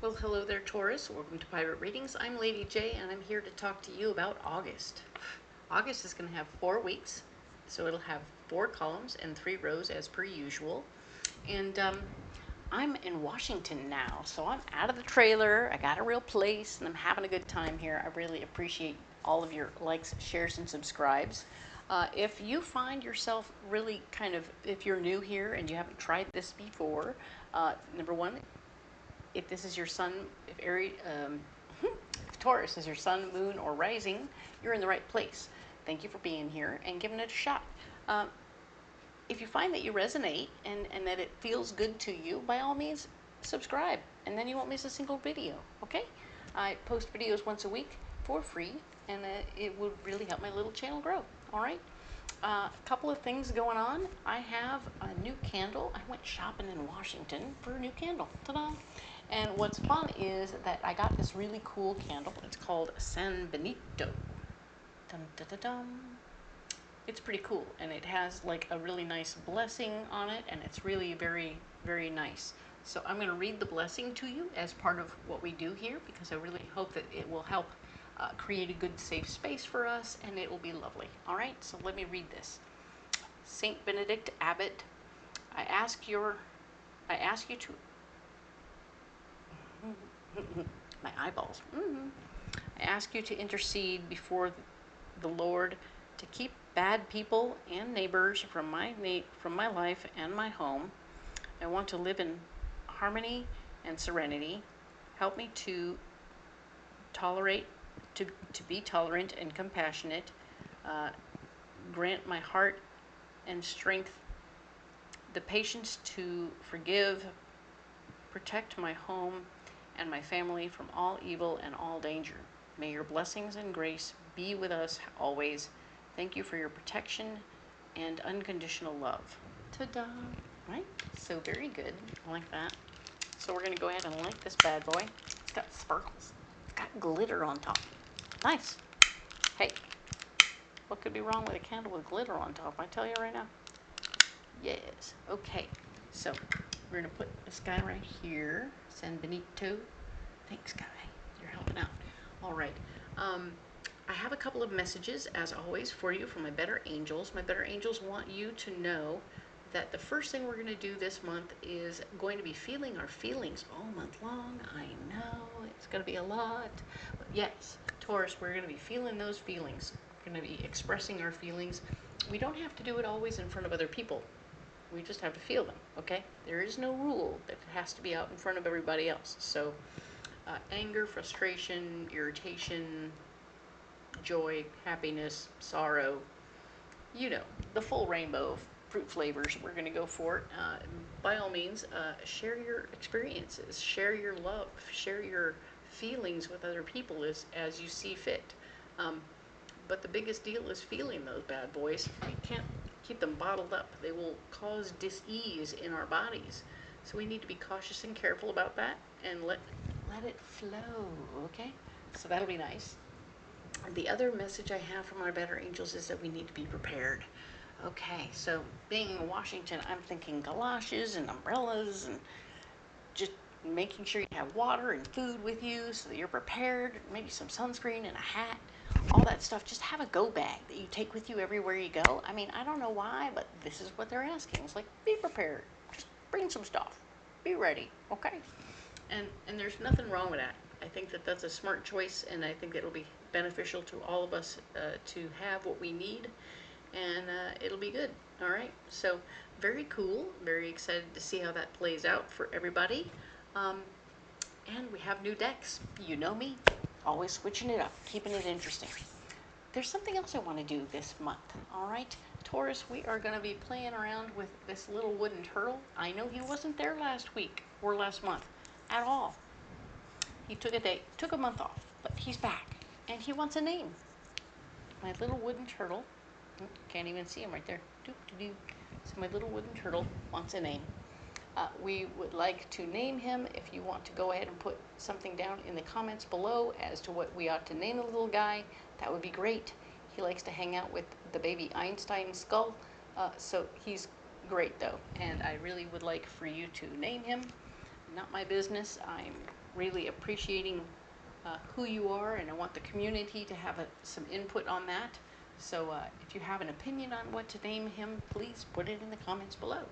Well, hello there, Taurus. Welcome to Pirate Readings. I'm Lady J, and I'm here to talk to you about August. August is going to have 4 weeks, so it'll have 4 columns and 3 rows as per usual. And I'm in Washington now, so I'm out of the trailer. I got a real place, and I'm having a good time here. I really appreciate all of your likes, shares, and subscribes. If you find yourself really if you're new here and you haven't tried this before, number one, if this is your sun, if Taurus is your sun, moon, or rising, you're in the right place. Thank you for being here and giving it a shot. If you find that you resonate and that it feels good to you, by all means, subscribe, and then you won't miss a single video, okay? I post videos once a week for free, and it would really help my little channel grow, all right? A couple of things going on. I have a new candle. I went shopping in Washington for a new candle. Ta-da! And what's fun is that I got this really cool candle. It's called San Benito. Dum, da, da, dum. It's pretty cool, and it has like a really nice blessing on it, and it's really very, very nice. So I'm going to read the blessing to you as part of what we do here, because I really hope that it will help create a good, safe space for us, and it will be lovely. All right, so let me read this. Saint Benedict Abbot, I ask you to my eyeballs. I ask you to intercede before the Lord to keep bad people and neighbors from my life and my home. I want to live in harmony and serenity. Help me to be tolerant and compassionate. Grant my heart and strength the patience to forgive. Protect my home and my family from all evil and all danger. May your blessings and grace be with us always. Thank you for your protection and unconditional love. Ta-da! Right? So very good. I like that. So we're going to go ahead and light this bad boy. It's got sparkles. It's got glitter on top. Nice. Hey, what could be wrong with a candle with glitter on top? I tell you right now. Yes. Okay. So we're going to put this guy right here. San Benito. Thanks, guy. You're helping out. All right. I have a couple of messages, as always, for you from my better angels. My better angels want you to know that the first thing we're going to do this month is going to be feeling our feelings all month long. I know it's going to be a lot. But yes, Taurus, we're going to be feeling those feelings. We're going to be expressing our feelings. We don't have to do it always in front of other people. We just have to feel them, okay? There is no rule that it has to be out in front of everybody else. So anger, frustration, irritation, joy, happiness, sorrow, you know, the full rainbow of fruit flavors. We're going to go for it. By all means, share your experiences, share your love, share your feelings with other people as you see fit. But the biggest deal is feeling those bad boys. We can't keep them bottled up. They will cause dis-ease in our bodies. So we need to be cautious and careful about that and let it flow, okay? So that'll be nice. The other message I have from our better angels is that we need to be prepared. Okay, so being in Washington, I'm thinking galoshes and umbrellas and just making sure you have water and food with you so that you're prepared, maybe some sunscreen and a hat, all that stuff. Just have a go bag that you take with you everywhere you go. I mean, I don't know why, but this is what they're asking. It's like, be prepared. Just bring some stuff. Be ready, okay? And there's nothing wrong with that. I think that that's a smart choice, and I think it'll be beneficial to all of us to have what we need, and it'll be good. All right, so very cool, very excited to see how that plays out for everybody. And we have new decks. You know me, always switching it up, keeping it interesting. There's something else I want to do this month. All right, Taurus, we are going to be playing around with this little wooden turtle. I know he wasn't there last week or last month at all. He took a month off, but he's back, and he wants a name. My little wooden turtle, can't even see him right there. So my little wooden turtle wants a name. We would like to name him. If you want to go ahead and put something down in the comments below as to what we ought to name the little guy, that would be great. He likes to hang out with the baby Einstein skull, so he's great though, and I really would like for you to name him. Not my business. I'm really appreciating who you are, and I want the community to have some input on that. So if you have an opinion on what to name him, please put it in the comments below.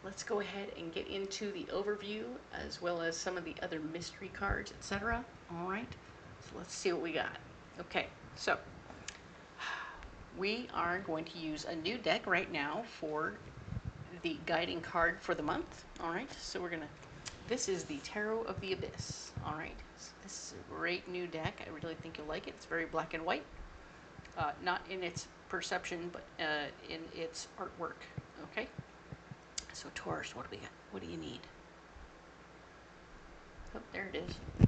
Let's go ahead and get into the overview as well as some of the other mystery cards, etc. All right, so let's see what we got. Okay, so we are going to use a new deck right now for the guiding card for the month. All right, so this is the Tarot of the Abyss. All right, so this is a great new deck. I really think you'll like it. It's very black and white, not in its perception, but in its artwork. Okay. So Taurus, what do we got? What do you need? Oh, there it is.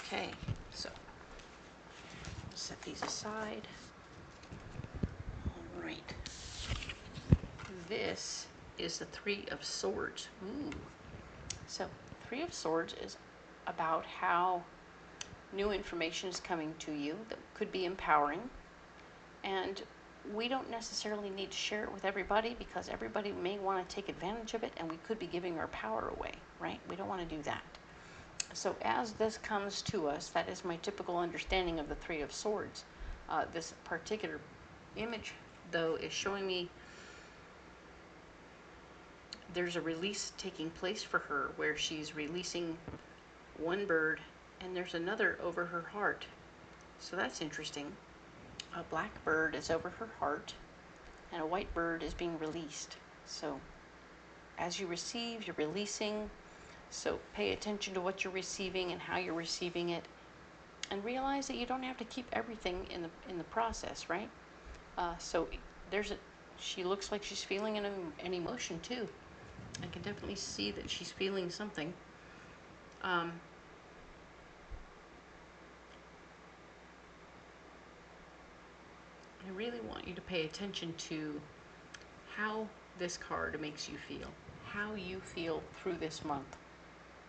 Okay, so set these aside. All right. This is the Three of Swords. Ooh. So Three of Swords is about how new information is coming to you that could be empowering, and we don't necessarily need to share it with everybody because everybody may want to take advantage of it, and we could be giving our power away, right? We don't want to do that. So as this comes to us, that is my typical understanding of the Three of Swords. This particular image, though, is showing me there's a release taking place for her where she's releasing one bird and there's another over her heart. So that's interesting. A black bird is over her heart and a white bird is being released. So as you receive, you're releasing. So pay attention to what you're receiving and how you're receiving it, and realize that you don't have to keep everything in the process, right? So she looks like she's feeling an emotion too. I can definitely see that she's feeling something. I really want you to pay attention to how this card makes you feel, how you feel through this month.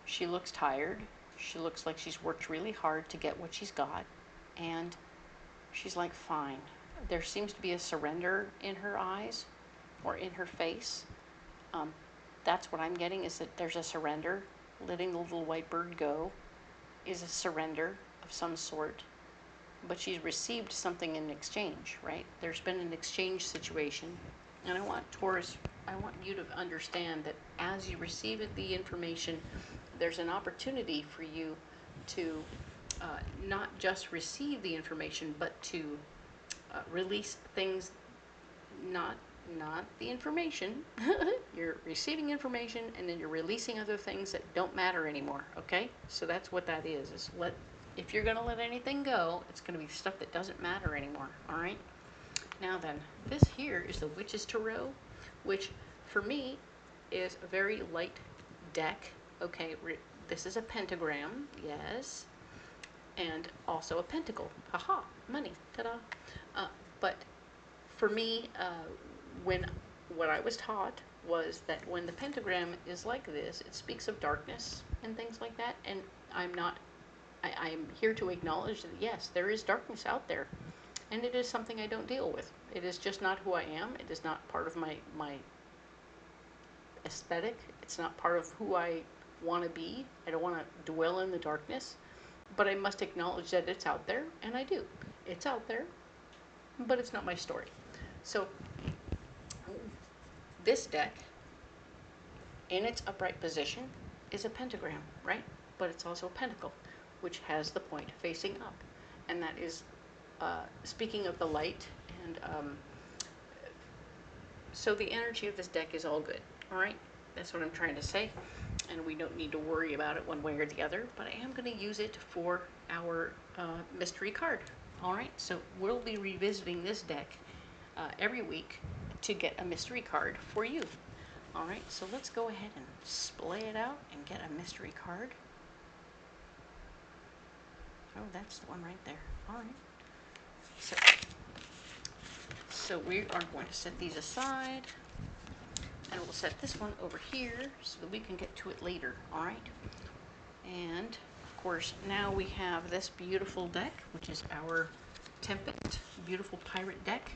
She looks tired. She looks like she's worked really hard to get what she's got, and she's like, fine. There seems to be a surrender in her eyes or in her face. That's what I'm getting, is that there's a surrender. Letting the little white bird go is a surrender of some sort. But she's received something in exchange, right? There's been an exchange situation. And I want you to understand that as you receive the information, there's an opportunity for you to not just receive the information, but to release things, not the information. You're receiving information and then you're releasing other things that don't matter anymore, okay? So that's what that is if you're going to let anything go, it's going to be stuff that doesn't matter anymore, all right? Now then, this here is the Witch's Tarot, which for me is a very light deck. Okay, this is a pentagram, yes, and also a pentacle. Haha, money, ta-da. But for me, what I was taught was that when the pentagram is like this, it speaks of darkness and things like that, and I'm here to acknowledge that, yes, there is darkness out there, and it is something I don't deal with. It is just not who I am. It is not part of my aesthetic. It's not part of who I want to be. I don't want to dwell in the darkness, but I must acknowledge that it's out there, and I do. It's out there, but it's not my story. So this deck, in its upright position, is a pentagram, right? But it's also a pentacle, which has the point facing up, and that is speaking of the light. And so the energy of this deck is all good, all right? That's what I'm trying to say, and we don't need to worry about it one way or the other, but I am going to use it for our mystery card, all right? So we'll be revisiting this deck every week to get a mystery card for you, all right? So let's go ahead and splay it out and get a mystery card. Oh, that's the one right there. All right. So we are going to set these aside, and we'll set this one over here so that we can get to it later. All right. And of course, now we have this beautiful deck, which is our Tempest, beautiful pirate deck.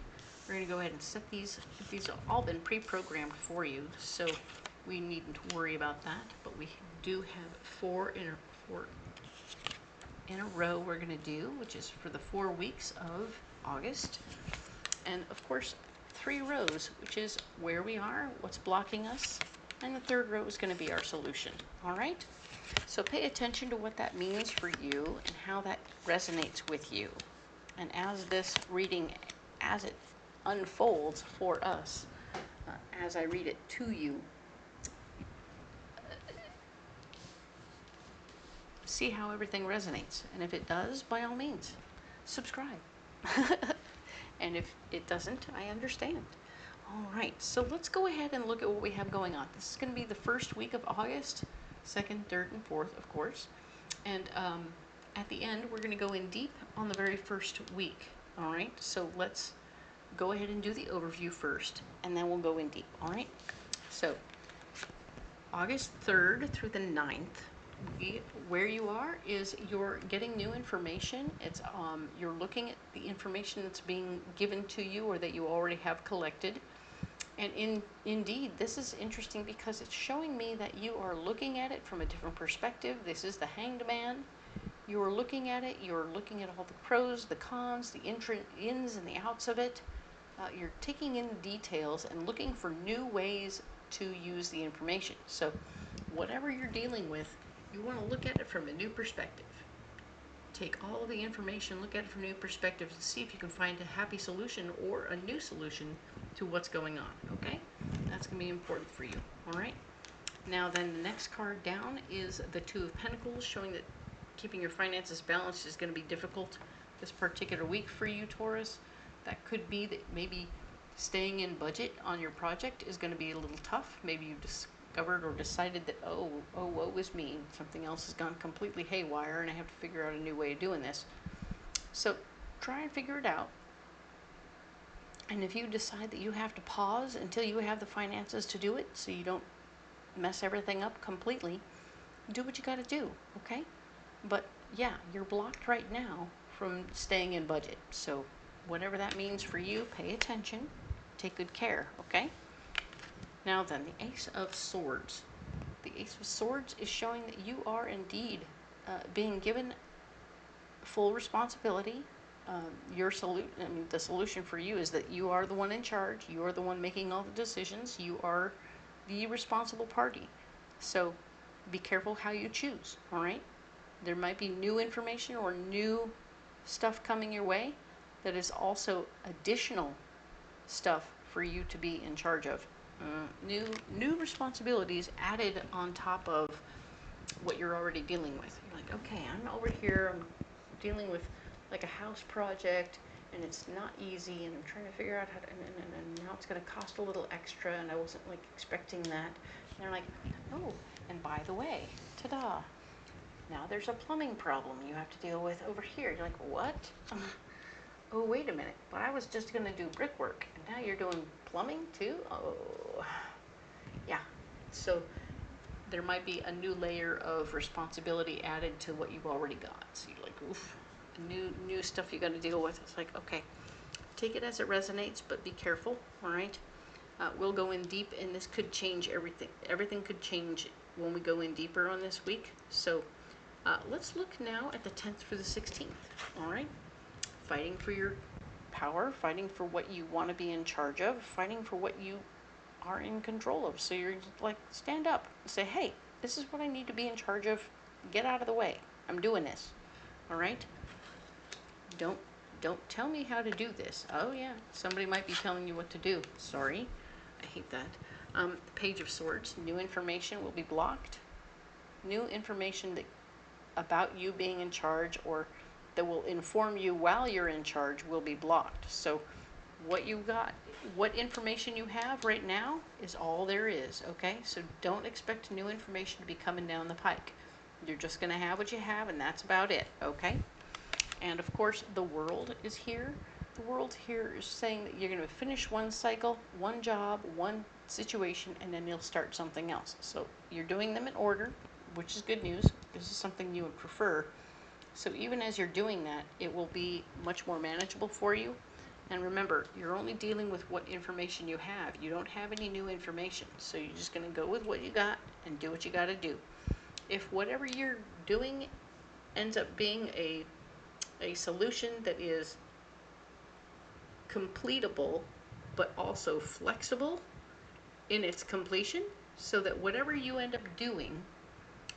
We're going to go ahead and set these. These have all been pre-programmed for you. So we needn't worry about that, but we do have four in a row we're going to do, which is for the 4 weeks of August. And of course, 3 rows, which is where we are, what's blocking us, and the 3rd row is going to be our solution. All right? So pay attention to what that means for you and how that resonates with you. And as this reading, as it unfolds for us, as I read it to you, see how everything resonates. And if it does, by all means, subscribe. And if it doesn't, I understand. All right, so let's go ahead and look at what we have going on. This is going to be the first week of August, 2nd, 3rd, and 4th, of course. And at the end, we're going to go in deep on the very first week. All right, so let's go ahead and do the overview first, and then we'll go in deep. All right, so August 3rd through the 9th, where you are is you're getting new information. It's you're looking at the information that's being given to you or that you already have collected. And indeed, this is interesting because it's showing me that you are looking at it from a different perspective. This is the Hanged Man. You are looking at it. You're looking at all the pros, the cons, the ins and the outs of it. You're taking in the details and looking for new ways to use the information. So whatever you're dealing with, you want to look at it from a new perspective. Take all of the information, look at it from a new perspective, and see if you can find a happy solution or a new solution to what's going on, okay? That's going to be important for you, all right? Now then, the next card down is the Two of Pentacles, showing that keeping your finances balanced is going to be difficult this particular week for you, Taurus. That could be that maybe staying in budget on your project is going to be a little tough. Maybe you've discovered or decided that, oh, woe is me, something else has gone completely haywire and I have to figure out a new way of doing this. So try and figure it out. And if you decide that you have to pause until you have the finances to do it so you don't mess everything up completely, do what you got to do, okay? But yeah, you're blocked right now from staying in budget. So whatever that means for you, pay attention, take good care, okay? Now then, the Ace of Swords. The Ace of Swords is showing that you are indeed being given full responsibility. The solution for you is that you are the one in charge. You are the one making all the decisions. You are the responsible party. So be careful how you choose, all right? There might be new information or new stuff coming your way that is also additional stuff for you to be in charge of. New responsibilities added on top of what you're already dealing with. You're like, okay, I'm over here, I'm dealing with like a house project, and it's not easy, and I'm trying to figure out how to, and now it's going to cost a little extra, and I wasn't like expecting that. And they're like, oh, and by the way, ta-da, now there's a plumbing problem you have to deal with over here. You're like, what? Oh, wait a minute, but I was just going to do brickwork, and now you're doing plumbing too? Oh, yeah. So there might be a new layer of responsibility added to what you've already got. So you're like, oof, new stuff you got to deal with. It's like, okay, take it as it resonates, but be careful, all right? We'll go in deep, and this could change everything. Everything could change when we go in deeper on this week. So let's look now at the 10th through the 16th, all right? Fighting for your power, fighting for what you want to be in charge of, fighting for what you are in control of. So you're like, stand up and say, hey, this is what I need to be in charge of. Get out of the way. I'm doing this. All right? Don't tell me how to do this. Oh yeah, somebody might be telling you what to do. Sorry. I hate that. The Page of Swords. New information will be blocked. New information about you being in charge or that will inform you while you're in charge will be blocked. So what you got, what information you have right now is all there is, okay? So don't expect new information to be coming down the pike. You're just going to have what you have, and that's about it, okay? And of course, the world is here. The world here is saying that you're going to finish one cycle, one job, one situation, and then you'll start something else. So you're doing them in order, which is good news. This is something you would prefer. So even as you're doing that, it will be much more manageable for you. And remember, you're only dealing with what information you have. You don't have any new information. So you're just going to go with what you got and do what you got to do. If whatever you're doing ends up being a solution that is completable, but also flexible in its completion, so that whatever you end up doing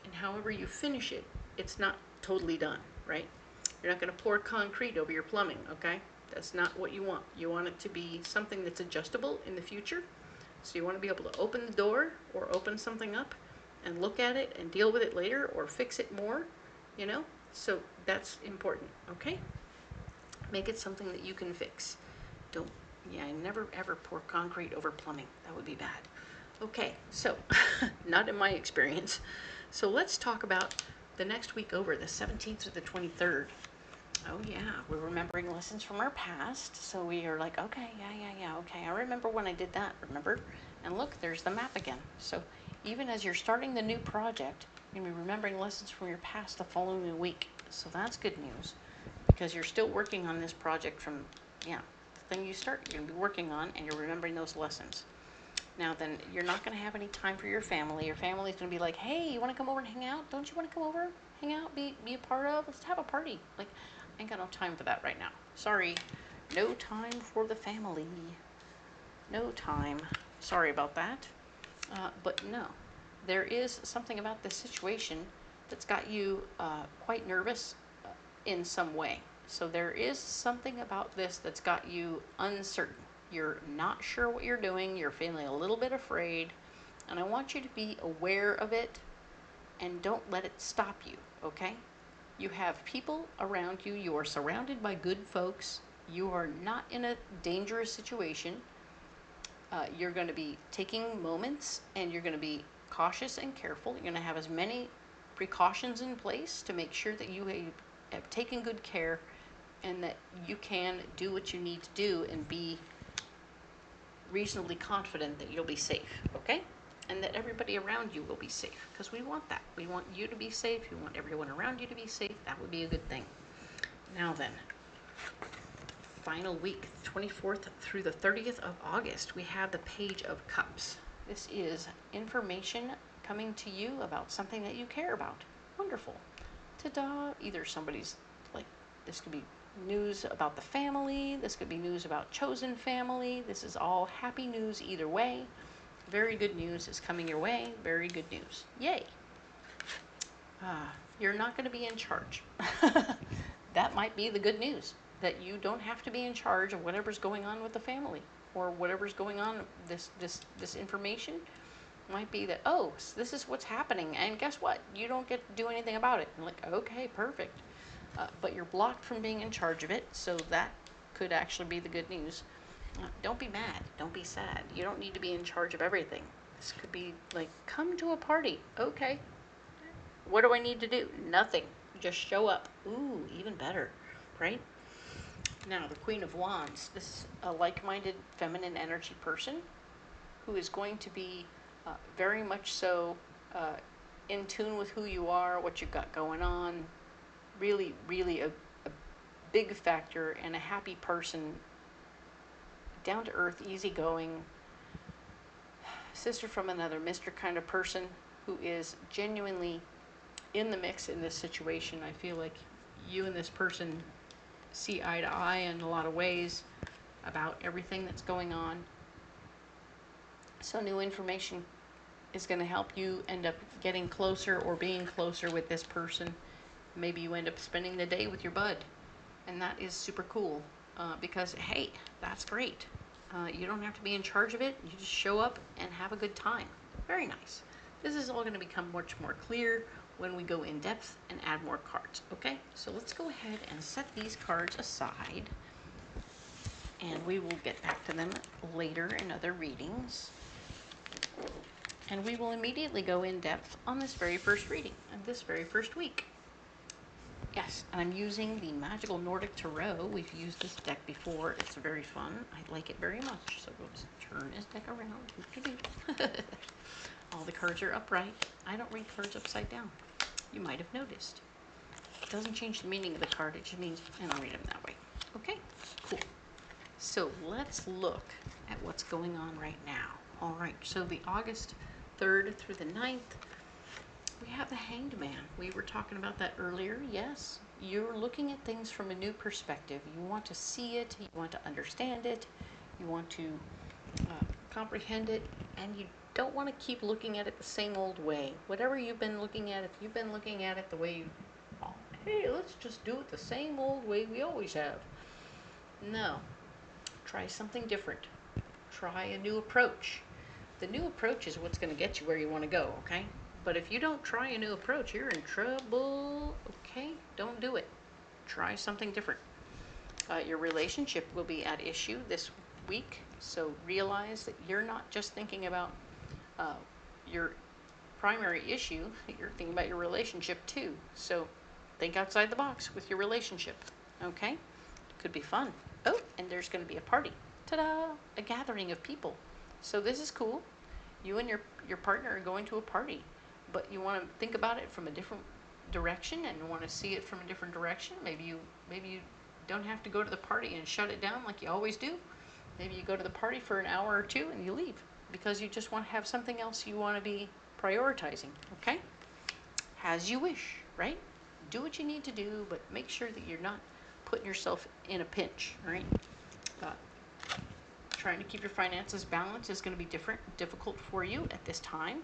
and however you finish it, it's not totally done, right? You're not going to pour concrete over your plumbing, okay? That's not what you want. You want it to be something that's adjustable in the future. So you want to be able to open the door or open something up and look at it and deal with it later or fix it more, you know? So that's important, okay? Make it something that you can fix. Don't, yeah, never ever pour concrete over plumbing. That would be bad. Okay, so, not in my experience. So let's talk about the next week over, the 17th to the 23rd. Oh yeah, we're remembering lessons from our past. So we are like, okay, yeah, okay. I remember when I did that, remember? And look, there's the map again. So even as you're starting the new project, you're going to be remembering lessons from your past the following week. So that's good news, because you're still working on this project from, yeah, the thing you start, you're going to be working on, and you're remembering those lessons. Now then, you're not going to have any time for your family. Your family's going to be like, hey, you want to come over and hang out? Don't you want to come over, hang out, be a part of? Let's have a party. Like, I ain't got no time for that right now. Sorry. No time for the family. No time. Sorry about that. But no, there is something about this situation that's got you quite nervous in some way. So there is something about this that's got you uncertain. You're not sure what you're doing. You're feeling a little bit afraid. And I want you to be aware of it and don't let it stop you, okay? You have people around you. You are surrounded by good folks. You are not in a dangerous situation. You're going to be taking moments, and you're going to be cautious and careful. You're going to have as many precautions in place to make sure that you have taken good care and that you can do what you need to do and be reasonably confident that you'll be safe, okay? And that everybody around you will be safe, because we want that. We want you to be safe. We want everyone around you to be safe. That would be a good thing. Now then, final week, 24th through the 30th of August, we have the Page of Cups. This is information coming to you about something that you care about. Wonderful. Ta-da! Either somebody's, like, this could be news about the family. This could be news about chosen family. This is all happy news either way. Very good news is coming your way. Very good news. Yay. You're not going to be in charge. That might be the good news, that you don't have to be in charge of whatever's going on with the family or whatever's going on. This information might be that, oh, this is what's happening, and guess what? You don't get to do anything about it. I'm like, okay, perfect. But you're blocked from being in charge of it, so that could actually be the good news. Don't be mad. Don't be sad. You don't need to be in charge of everything. This could be like, come to a party. Okay. What do I need to do? Nothing. Just show up. Ooh, even better, right? Now, the Queen of Wands. This is a like-minded feminine energy person who is going to be very much so in tune with who you are, what you've got going on. Really, really a big factor and a happy person. Down to earth, easygoing, sister from another mister kind of person who is genuinely in the mix in this situation. I feel like you and this person see eye to eye in a lot of ways about everything that's going on. So new information is going to help you end up getting closer or being closer with this person. Maybe you end up spending the day with your bud, and that is super cool. Because, hey, that's great. You don't have to be in charge of it. You just show up and have a good time. Very nice. This is all going to become much more clear when we go in depth and add more cards, okay? So let's go ahead and set these cards aside, and we will get back to them later in other readings. And we will immediately go in depth on this very first reading and this very first week. Yes, and I'm using the Magical Nordic Tarot. We've used this deck before. It's very fun. I like it very much. So we'll just turn this deck around. All the cards are upright. I don't read cards upside down. You might have noticed. It doesn't change the meaning of the card. It just means I don't read them that way. Okay, cool. So let's look at what's going on right now. All right, so the August 3rd through the 9th, we have the Hanged Man. We were talking about that earlier. Yes, you're looking at things from a new perspective. You want to see it, you want to understand it, you want to comprehend it, and you don't want to keep looking at it the same old way. Whatever you've been looking at, if you've been looking at it the way you, oh, hey, let's just do it the same old way we always have. No, try something different. Try a new approach. The new approach is what's going to get you where you want to go, okay? But if you don't try a new approach, you're in trouble, okay? Don't do it. Try something different. Your relationship will be at issue this week, so realize that you're not just thinking about your primary issue, you're thinking about your relationship too. So think outside the box with your relationship, okay? It could be fun. Oh, and there's going to be a party. Ta-da! A gathering of people. So this is cool. You and your partner are going to a party, but you want to think about it from a different direction and you want to see it from a different direction. Maybe you don't have to go to the party and shut it down like you always do. Maybe you go to the party for an hour or two and you leave because you just want to have something else you want to be prioritizing, okay? As you wish, right? Do what you need to do, but make sure that you're not putting yourself in a pinch, right? Trying to keep your finances balanced is going to be difficult for you at this time.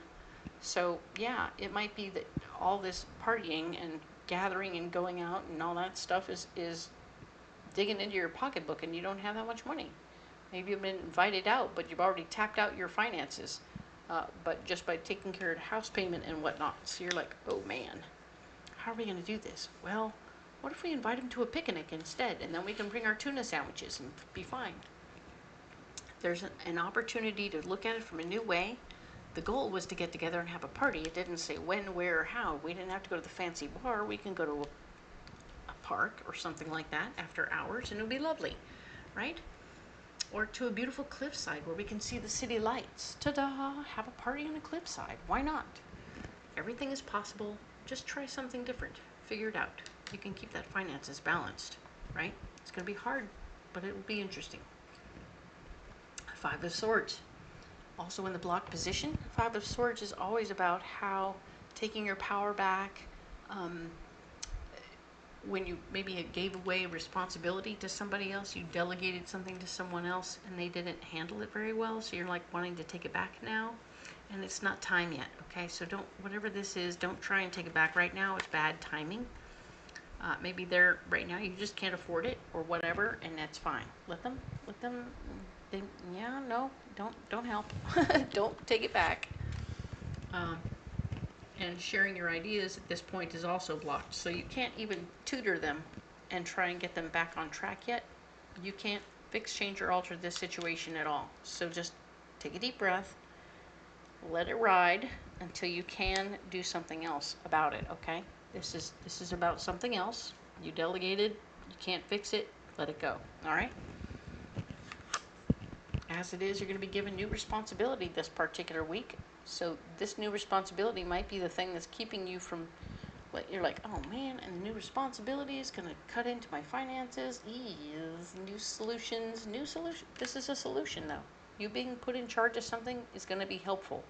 So yeah, it might be that all this partying and gathering and going out and all that stuff is digging into your pocketbook and you don't have that much money. Maybe you've been invited out, but you've already tapped out your finances, but just by taking care of the house payment and whatnot. So you're like, oh man, how are we going to do this? Well, what if we invite them to a picnic instead, and then we can bring our tuna sandwiches and be fine. There's an opportunity to look at it from a new way. The goal was to get together and have a party. It didn't say when, where, or how. We didn't have to go to the fancy bar. We can go to a park or something like that after hours, and it'll be lovely, right? Or to a beautiful cliffside where we can see the city lights. Ta-da! Have a party on a cliffside. Why not? Everything is possible. Just try something different. Figure it out. You can keep that finances balanced, right? It's going to be hard, but it will be interesting. Five of Swords. Also in the block position. Five of Swords is always about how taking your power back, when you maybe gave away responsibility to somebody else, you delegated something to someone else and they didn't handle it very well, so you're like wanting to take it back now, and it's not time yet, okay? So don't, whatever this is, don't try and take it back right now. It's bad timing. Maybe they're right now, you just can't afford it or whatever, and that's fine. Let them, yeah, no, don't help. Don't take it back. And sharing your ideas at this point is also blocked. So you can't even tutor them and try and get them back on track yet. You can't fix, change, or alter this situation at all. So just take a deep breath, let it ride until you can do something else about it, okay? This is about something else. You delegated, you can't fix it, let it go, all right? As it is, you're going to be given new responsibility this particular week. So this new responsibility might be the thing that's keeping you from, you're like, oh man, and the new responsibility is going to cut into my finances. New solutions. This is a solution though. You being put in charge of something is going to be helpful.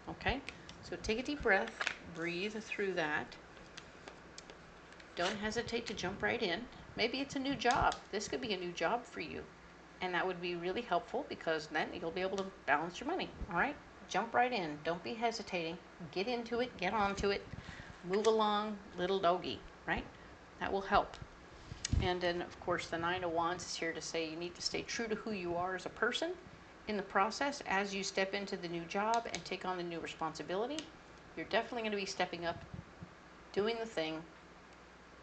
Okay? So take a deep breath, breathe through that. Don't hesitate to jump right in. Maybe it's a new job. This could be a new job for you. And that would be really helpful because then you'll be able to balance your money. All right? Jump right in. Don't be hesitating. Get into it. Get onto it. Move along, little doggy, right? That will help. And then, of course, the Nine of Wands is here to say you need to stay true to who you are as a person in the process as you step into the new job and take on the new responsibility. You're definitely going to be stepping up, doing the thing,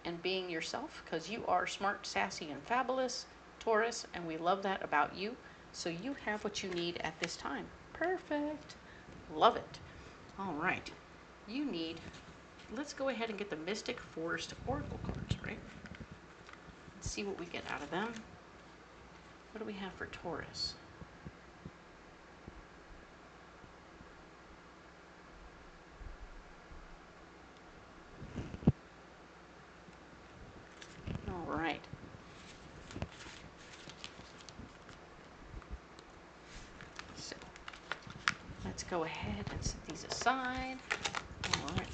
and being yourself because you are smart, sassy, and fabulous, Taurus, and we love that about you. So you have what you need at this time. Perfect. Love it. All right. You need, let's go ahead and get the Mystic Forest Oracle cards, right? Let's see what we get out of them. What do we have for Taurus? All right. go ahead and set these aside. All right.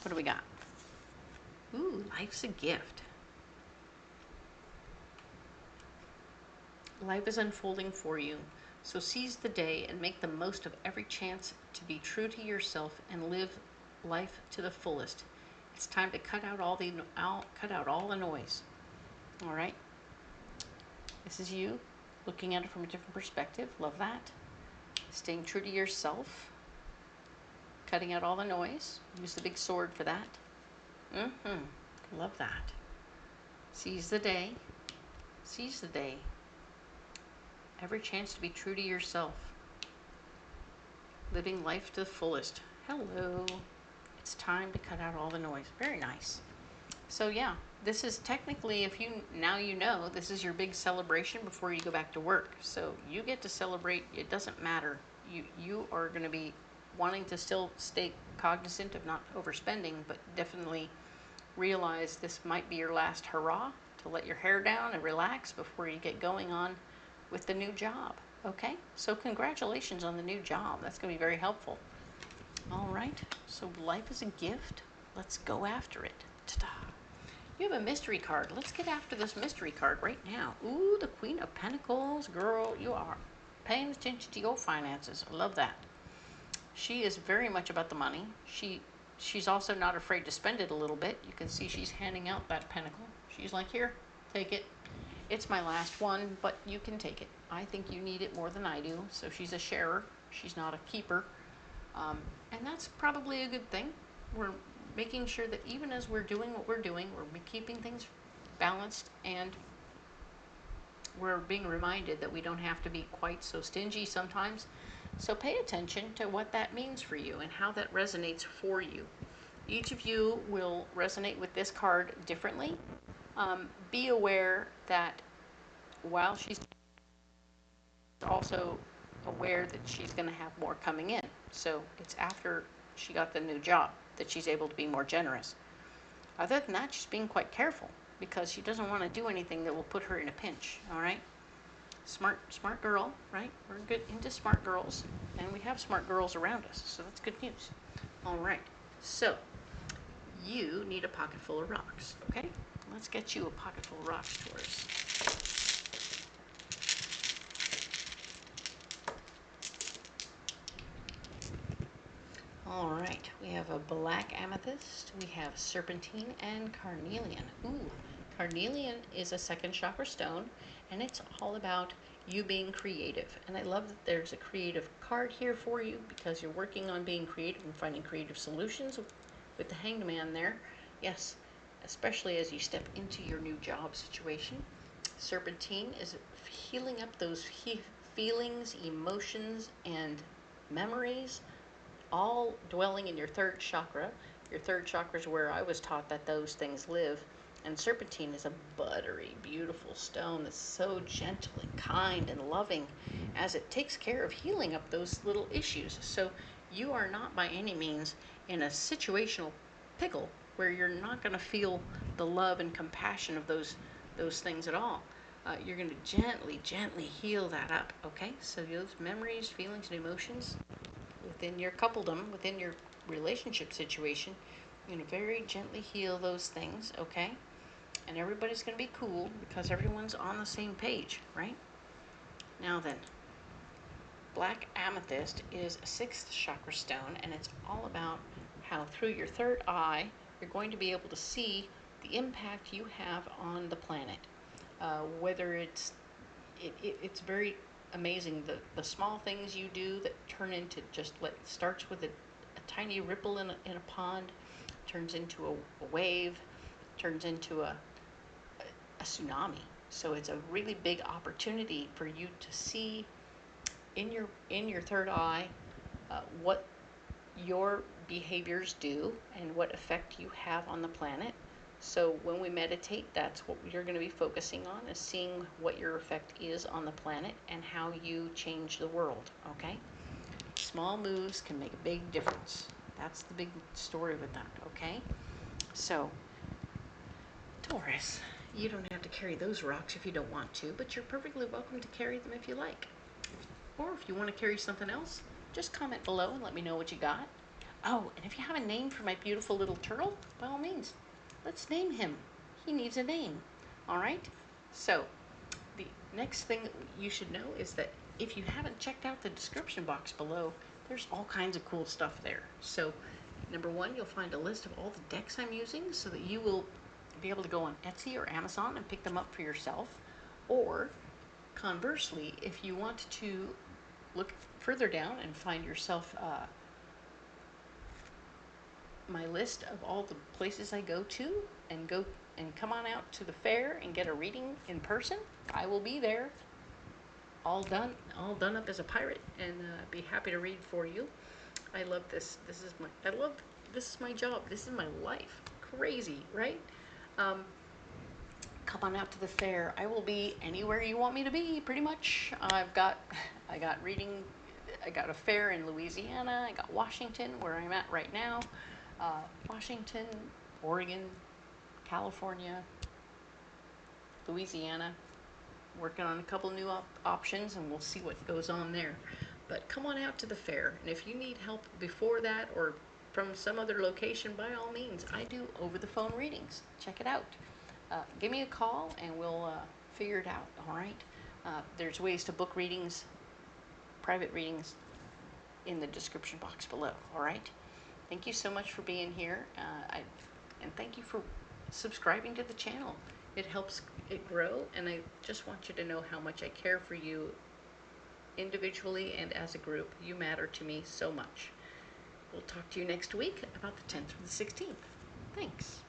What do we got? Ooh, life's a gift. Life is unfolding for you, so seize the day and make the most of every chance to be true to yourself and live life to the fullest. It's time to cut out all the noise. All right. This is you looking at it from a different perspective. Love that. Staying true to yourself. Cutting out all the noise. Use the big sword for that. Love that. Seize the day. Seize the day. Every chance to be true to yourself. Living life to the fullest. Hello. It's time to cut out all the noise. Very nice. So yeah, this is technically, if you know, this is your big celebration before you go back to work. So you get to celebrate. It doesn't matter. You are going to be wanting to still stay cognizant of not overspending, but definitely realize this might be your last hurrah to let your hair down and relax before you get going on with the new job. Okay, so congratulations on the new job. That's going to be very helpful. All right, so life is a gift. Let's go after it. Ta-da. You have a mystery card. Let's get after this mystery card right now. Ooh, the Queen of Pentacles. Girl, you are paying attention to your finances. I love that. She is very much about the money. She's also not afraid to spend it a little bit. You can see she's handing out that pentacle. She's like, here, take it. It's my last one, but you can take it. I think you need it more than I do. So she's a sharer. She's not a keeper. And that's probably a good thing. We're making sure that even as we're doing what we're doing, we're keeping things balanced, and we're being reminded that we don't have to be quite so stingy sometimes. So pay attention to what that means for you and how that resonates for you. Each of you will resonate with this card differently. Be aware that while she's also aware that she's going to have more coming in. So it's after she got the new job that she's able to be more generous. Other than that, she's being quite careful because she doesn't want to do anything that will put her in a pinch. All right. Smart girl, right? We're good into smart girls, and we have smart girls around us, so that's good news. All right, so you need a pocket full of rocks, okay? Let's get you a pocket full of rocks, Taurus. All right, we have a black amethyst, we have serpentine, and carnelian. Ooh, carnelian is a second chakra stone, and it's all about you being creative. And I love that there's a creative card here for you because you're working on being creative and finding creative solutions with the Hanged Man there. Yes, especially as you step into your new job situation. Serpentine is healing up those feelings, emotions, and memories, all dwelling in your third chakra. Your third chakra is where I was taught that those things live. And serpentine is a buttery, beautiful stone that's so gentle and kind and loving as it takes care of healing up those little issues. So you are not by any means in a situational pickle where you're not going to feel the love and compassion of those things at all. You're going to gently heal that up, okay? So those memories, feelings, and emotions within your coupledom, within your relationship situation, you're going to very gently heal those things, okay? And everybody's going to be cool because everyone's on the same page, right? Now then, black amethyst is a sixth chakra stone, and it's all about how through your third eye, you're going to be able to see the impact you have on the planet. Whether it's very amazing, the small things you do that turn into starts with a tiny ripple in a pond, turns into a wave, turns into a tsunami. So it's a really big opportunity for you to see in your third eye what your behaviors do and what effect you have on the planet. So when we meditate, that's what you're going to be focusing on, is seeing what your effect is on the planet and how you change the world, okay? Small moves can make a big difference. That's the big story with that, okay? So, Taurus, you don't have to carry those rocks if you don't want to, but you're perfectly welcome to carry them if you like. Or if you want to carry something else, just comment below and let me know what you got. Oh, and if you have a name for my beautiful little turtle, by all means, let's name him. He needs a name. All right? So, the next thing you should know is that if you haven't checked out the description box below, there's all kinds of cool stuff there. So, number one, you'll find a list of all the decks I'm using so that you will be able to go on Etsy or Amazon and pick them up for yourself. Or, conversely, if you want to look further down and find yourself my list of all the places I go to and come on out to the fair and get a reading in person, I will be there, all done up as a pirate, and be happy to read for you. I love this. This is my job. This is my life. Crazy, right? Come on out to the fair. I will be anywhere you want me to be, pretty much. I got reading. I got a fair in Louisiana. I got Washington, where I'm at right now. Washington, Oregon, California, Louisiana. Working on a couple new options, and we'll see what goes on there. But come on out to the fair, and if you need help before that or from some other location, by all means, I do over-the-phone readings. Check it out. Give me a call, and we'll figure it out, all right? There's ways to book readings, private readings, in the description box below, all right? Thank you so much for being here, and thank you for subscribing to the channel. It helps it grow, and I just want you to know how much I care for you individually and as a group. You matter to me so much. We'll talk to you next week about the 10th or the 16th. Thanks.